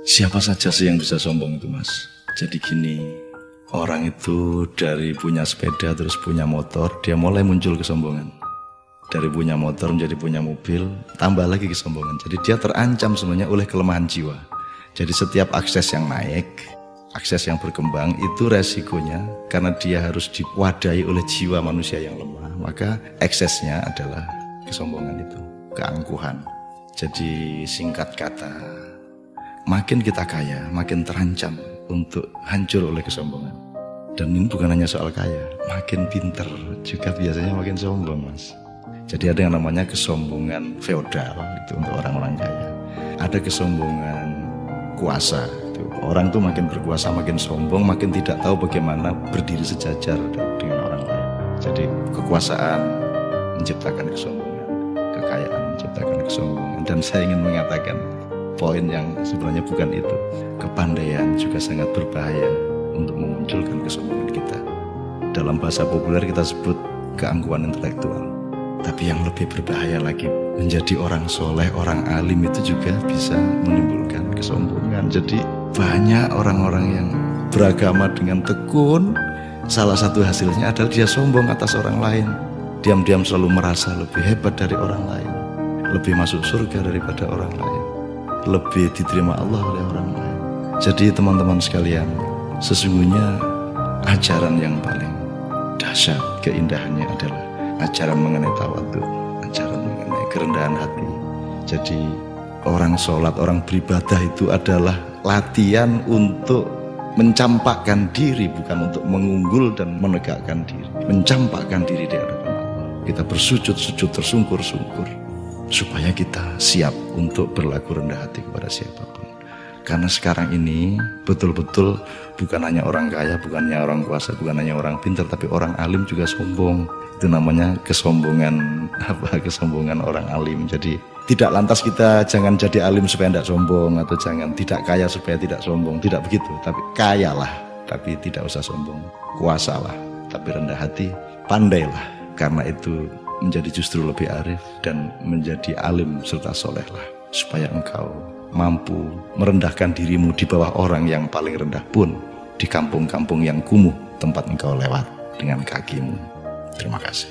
Siapa saja sih yang bisa sombong itu, Mas? Jadi gini, orang itu dari punya sepeda terus punya motor, dia mulai muncul kesombongan. Dari punya motor menjadi punya mobil, tambah lagi kesombongan. Jadi dia terancam sebenarnya oleh kelemahan jiwa. Jadi setiap akses yang naik, akses yang berkembang, itu resikonya karena dia harus diwadahi oleh jiwa manusia yang lemah. Maka eksesnya adalah kesombongan itu, keangkuhan. Jadi singkat kata, makin kita kaya, makin terancam untuk hancur oleh kesombongan. Dan ini bukan hanya soal kaya, makin pinter juga biasanya makin sombong, Mas. Jadi ada yang namanya kesombongan feodal, itu untuk orang-orang kaya. Ada kesombongan kuasa, itu orang tuh makin berkuasa, makin sombong, makin tidak tahu bagaimana berdiri sejajar dengan orang lain. Jadi kekuasaan menciptakan kesombongan, kekayaan menciptakan kesombongan. Dan saya ingin mengatakan poin yang sebenarnya bukan itu. Kepandaian juga sangat berbahaya untuk memunculkan kesombongan kita. Dalam bahasa populer kita sebut keangkuhan intelektual. Tapi yang lebih berbahaya lagi, menjadi orang soleh, orang alim itu juga bisa menimbulkan kesombongan. Jadi banyak orang-orang yang beragama dengan tekun, salah satu hasilnya adalah dia sombong atas orang lain. Diam-diam selalu merasa lebih hebat dari orang lain, lebih masuk surga daripada orang lain, lebih diterima Allah oleh orang lain. Jadi teman-teman sekalian, sesungguhnya ajaran yang paling dahsyat keindahannya adalah ajaran mengenai tawadhu, ajaran mengenai kerendahan hati. Jadi orang sholat, orang beribadah itu adalah latihan untuk mencampakkan diri, bukan untuk mengunggul dan menegakkan diri. Mencampakkan diri di hadapan Allah. Kita bersujud-sujud tersungkur-sungkur supaya kita siap untuk berlaku rendah hati kepada siapapun. Karena sekarang ini betul-betul bukan hanya orang kaya, bukan hanya orang kuasa, bukan hanya orang pintar, tapi orang alim juga sombong. Itu namanya kesombongan kesombongan orang alim. Jadi tidak lantas kita jangan jadi alim supaya tidak sombong, atau jangan tidak kaya supaya tidak sombong, tidak begitu. Tapi kayalah tapi tidak usah sombong, kuasalah tapi rendah hati, pandailah, karena itu menjadi justru lebih arif dan menjadi alim serta solehlah, supaya engkau mampu merendahkan dirimu di bawah orang yang paling rendah pun di kampung-kampung yang kumuh tempat engkau lewat dengan kakimu. Terima kasih.